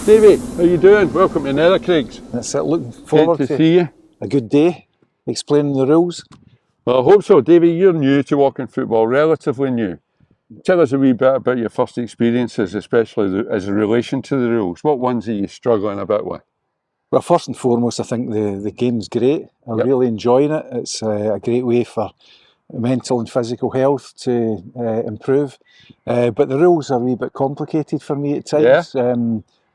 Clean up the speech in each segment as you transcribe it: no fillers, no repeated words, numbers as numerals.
Davie, how you doing? Welcome to Nether Craigs. That's it, looking forward Good to see you. a good day, explaining the rules. Well, I hope so. Davie, you're new to walking football, relatively new. Tell us a wee bit about your first experiences, especially as in relation to the rules. What ones are you struggling a bit with? Well, first and foremost, I think the game's great. I'm really enjoying it. It's a great way for mental and physical health to improve. But the rules are a wee bit complicated for me at times.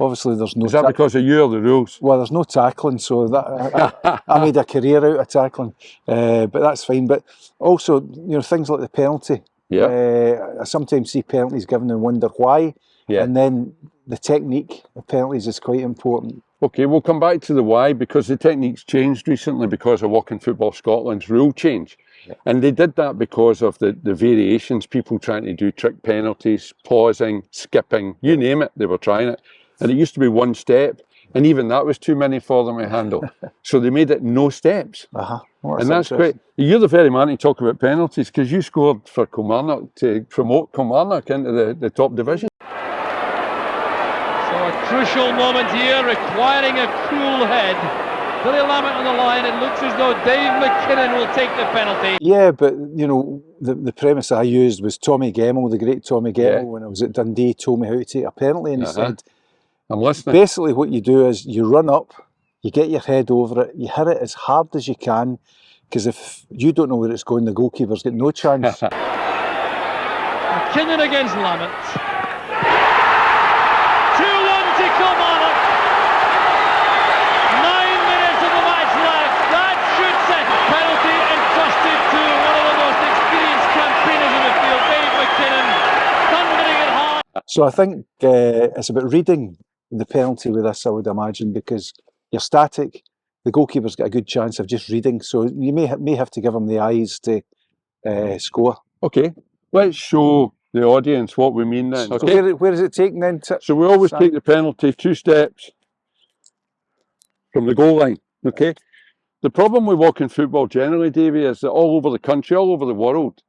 Obviously, there's no... Is that because of you or the rules? Well, there's no tackling, so that I made a career out of tackling, but that's fine. But also, you know, things like the penalty. I sometimes see penalties given and wonder why. And then the technique of penalties is quite important. Okay, we'll come back to the why, because the technique's changed recently because of Walking Football Scotland's rule change. And they did that because of the variations, people trying to do trick penalties, pausing, skipping, you name it, they were trying it. And it used to be one step, and even that was too many for them to handle. So they made it no steps. And that's great. You're the very man to talk about penalties, because you scored for Kilmarnock to promote Kilmarnock into the top division. So a crucial moment here, requiring a cool head. Billy Lamont on the line. It looks as though Davie Mackinnon will take the penalty. Yeah, but you know, the premise I used was Tommy Gemmell, the great Tommy Gemmell, when I was at Dundee, told me how to take a penalty, and he said, I'm listening. Basically what you do is you run up, you get your head over it, you hit it as hard as you can, because if you don't know where it's going, the goalkeeper's got no chance. Mackinnon against Lamont. 2-1 to Kilmarnock. 9 minutes of the match left. That should set penalty entrusted to one of the most experienced campaigners in the field, Davie Mackinnon, thundering it hard. So I think it's about reading the penalty with this, I would imagine, because you're static, the goalkeeper's got a good chance of just reading, so you may have to give him the eyes to score. Okay, let's show the audience what we mean then. Okay. So where is it taken then? So we always take the penalty 2 steps from the goal line, okay? The problem with walking football generally, Davie, is that all over the country, all over the world,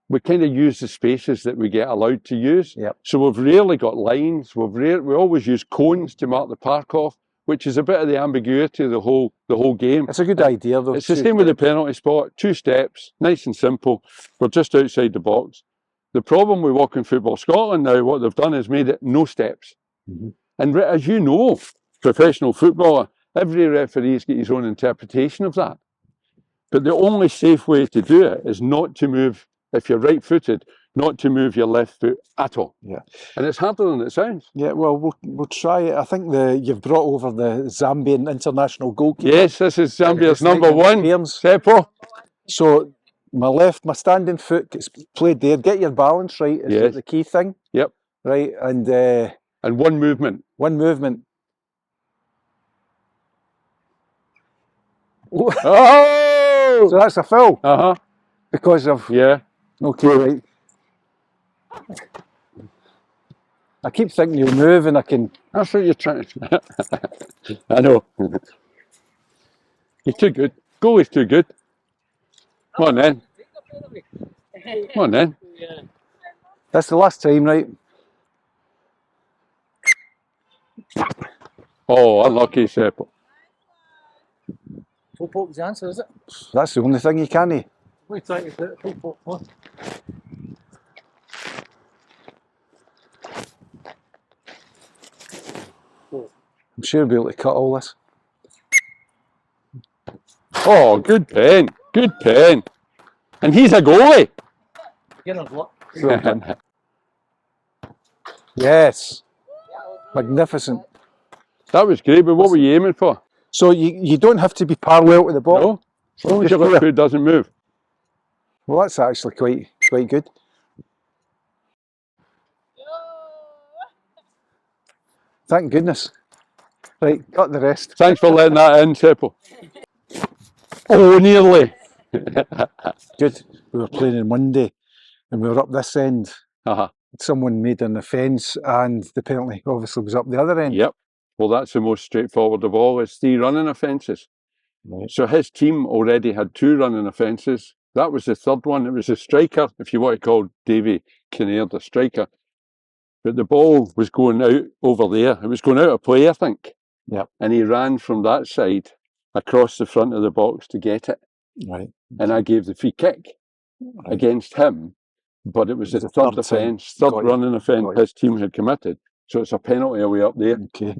we kind of use the spaces that we get allowed to use. So we've rarely got lines. We always use cones to mark the park off, which is a bit of the ambiguity of the whole game. It's a good idea, though. It's the same with the penalty spot. 2 steps, nice and simple. We're just outside the box. The problem with Walking Football Scotland now, what they've done is made it no steps. And as you know, professional footballer, every referee's got his own interpretation of that. But the only safe way to do it is not to move. If you're right-footed, not to move your left foot at all. And it's harder than it sounds. Well, we'll try it. I think you've brought over the Zambian international goalkeeper. Yes, this is Zambia's number 1, Seppo. So my standing foot gets played there. Get your balance right is the key thing. Right, and one movement. One movement. Oh! So that's a foul. Because of... Okay, right. I keep thinking you'll move and I can... That's what you're trying to... I know. You're too good. Goalie's too good. Come on then. Come on then. That's the last time, right? Oh, unlucky, Seppo. Full poke's the answer, is it? That's the only thing you can. What are you trying to do? Full poke, huh? I'm sure we'll be able to cut all this. Oh, good pen. Good pen. And he's a goalie. Beginner's luck. Well done. Yes. Magnificent. That was great, but what were you aiming for? So you don't have to be parallel to the ball. No, as long as your left foot doesn't move. Well, that's actually quite good. Thank goodness. Right, cut the rest. Thanks for letting that in, Seppo. Oh, nearly. Good. We were playing on Monday and we were up this end. Someone made an offence and the penalty obviously was up the other end. Well, that's the most straightforward of all, is 3 running offences. So his team already had 2 running offences. That was the 3rd one. It was a striker, if you want to call Davie Kinnaird a striker. but the ball was going out over there. It was going out of play, I think. Yep. And he ran from that side across the front of the box to get it. Right. And I gave the free kick against him, but it was the third offence, third running offence his team had committed. So it's a penalty away up there. Okay.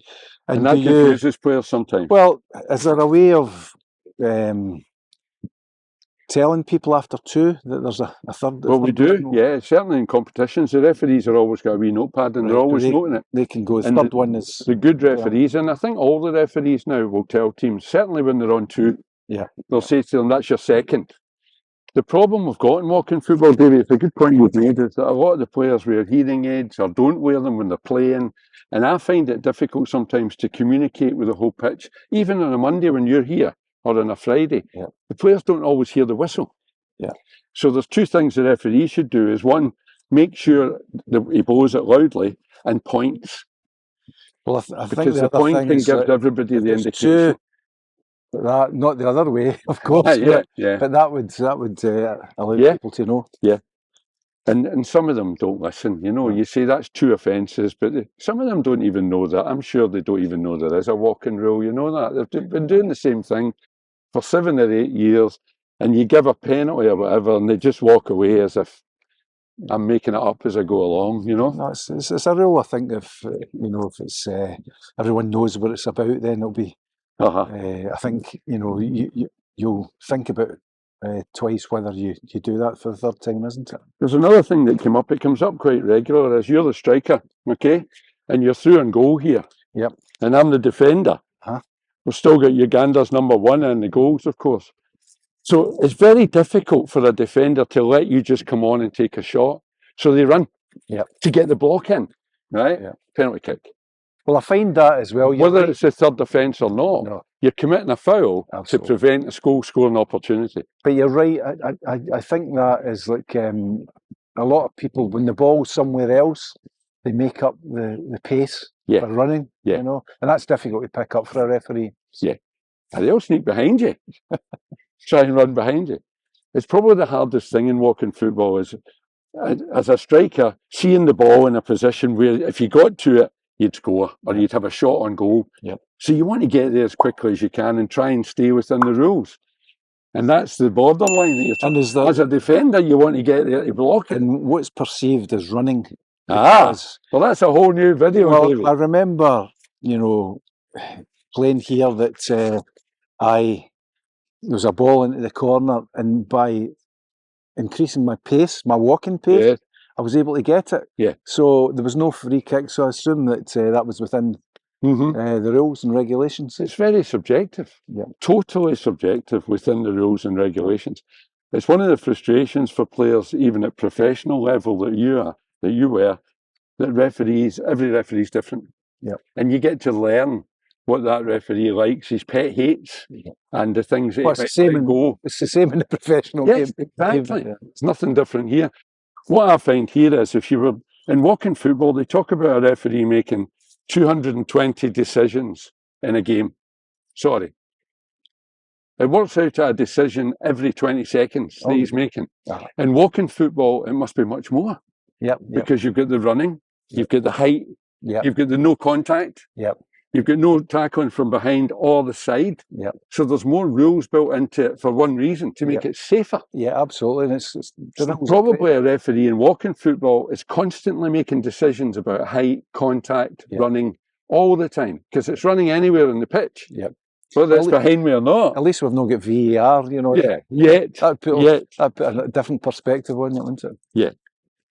And that confuses players sometimes. Well, is there a way of telling people after two that there's a third? Well, we do, yeah. Certainly in competitions, the referees are always got a wee notepad and they're always noting it. They can go, the third one is... The good referees, and I think all the referees now will tell teams, certainly when they're on two, they'll say to them, that's your second. The problem we've got in walking football, Davie, it's a good point you've made, is that a lot of the players wear hearing aids or don't wear them when they're playing. And I find it difficult sometimes to communicate with the whole pitch. Even on a Monday when you're here, or on a Friday, the players don't always hear the whistle. So there's two things the referee should do. Is one, make sure that he blows it loudly and points. Well, I think because the pointing gives everybody the indication. That, not the other way, of course. But that would allow people to know. Yeah. And some of them don't listen. You know, you say that's two offences, but some of them don't even know that. I'm sure they don't even know there is a walking rule. You know that they've been doing the same thing for 7 or 8 years, and you give a penalty or whatever, and they just walk away as if I'm making it up as I go along. You know, no, it's a rule. I think if if it's everyone knows what it's about, then it'll be. I think you'll think about twice whether you do that for the third time, isn't it? There's another thing that came up. It comes up quite regular. As you're the striker, okay, and you're through on goal here. Yep. And I'm the defender. We've still got Uganda's number 1 and the goals, of course. So it's very difficult for a defender to let you just come on and take a shot. So they run to get the block in, right? Penalty kick. Well, I find that as well. Whether it's a third offence or not, you're committing a foul to prevent a goal scoring opportunity. But you're right. I think that is like a lot of people, when the ball's somewhere else, they make up the pace for running, you know, and that's difficult to pick up for a referee. Yeah. And they'll sneak behind you, try and run behind you. It's probably the hardest thing in walking football is, as a striker, seeing the ball in a position where if you got to it, you'd score, or you'd have a shot on goal. So you want to get there as quickly as you can and try and stay within the rules. And that's the borderline that you're talking about. As a defender, you want to get there to block it. And what's perceived as running. Well, that's a whole new video. Well, David. I remember, playing here that there was a ball into the corner, and by increasing my pace, my walking pace, I was able to get it. So there was no free kick, so I assume that that was within the rules and regulations. It's very subjective, totally subjective within the rules and regulations. It's one of the frustrations for players, even at professional level, that you were, that every referee's different. And you get to learn what that referee likes, his pet hates, and the things that it's the same in the professional game. Exactly. It's nothing different here. What I find here is, if you were in walking football, they talk about a referee making 220 decisions in a game. Sorry. It works out to a decision every 20 seconds that he's making. In walking football, it must be much more. Because you've got the running, you've got the height, you've got the no contact, you've got no tackling from behind or the side. So there's more rules built into it for one reason, to make it safer. Yeah, absolutely. And it's probably a referee in walking football is constantly making decisions about height, contact, running all the time, because it's running anywhere on the pitch. Whether it's behind me or not. At least we've not got VAR, Yet. That put a different perspective on it, wouldn't it?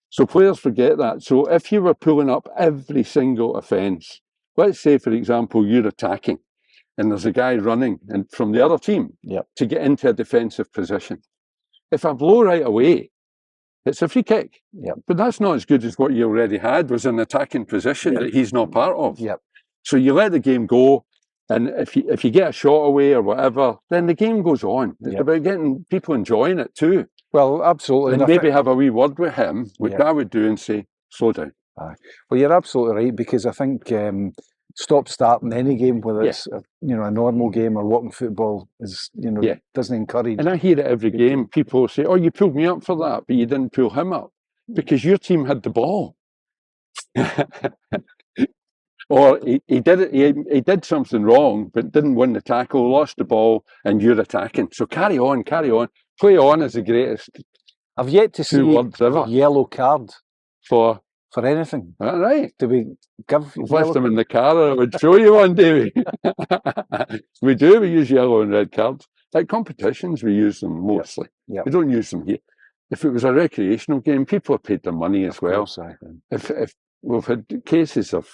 So players forget that. So if you were pulling up every single offence, let's say, for example, you're attacking and there's a guy running and from the other team to get into a defensive position. If I blow right away, it's a free kick. But that's not as good as what you already had, was an attacking position that he's not part of. So you let the game go, and if you get a shot away or whatever, then the game goes on. It's about getting people enjoying it too. Well, absolutely. And maybe have a wee word with him, which I would do, and say, slow down. Well, you're absolutely right, because I think stop starting any game, whether it's a normal game or walking football, is doesn't encourage. And I hear it every game. People say, "Oh, you pulled me up for that, but you didn't pull him up because your team had the ball." Or he did it. He did something wrong, but didn't win the tackle. Lost the ball, and you're attacking. So carry on, play on is the greatest I've yet to see words ever. a yellow card for anything. all right. Do we give? I've left them in the car, or I would show you one, Davie. We do. We use yellow and red cards at competitions. We use them mostly. Yep. We don't use them here. If it was a recreational game, people have paid their money as well. If we've had cases of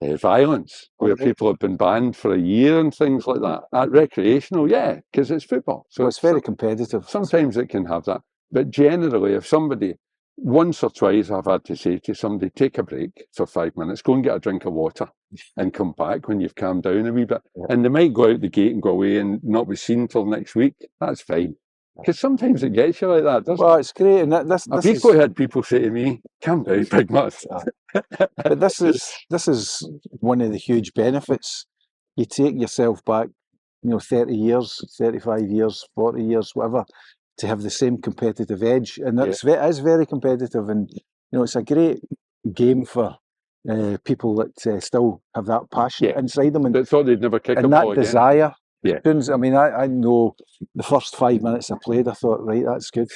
violence where people have been banned for a year and things like that at recreational, because it's football. So it's very competitive. Sometimes it can have that, but generally, if somebody once or twice I've had to say to somebody, take a break for 5 minutes, go and get a drink of water and come back when you've calmed down a wee bit. And they might go out the gate and go away and not be seen till next week. That's fine. Because sometimes it gets you like that, doesn't it? Well, it's great. And I've equally had people say to me, calm down, big mutt. But this is one of the huge benefits. You take yourself back, 30 years, 35 years, 40 years, whatever, to have the same competitive edge. And it is very competitive. And, it's a great game for people that still have that passion inside them. And that thought they'd never kick a ball that again. desire. Yeah. I mean, I know the first 5 minutes I played, I thought, right, that's good.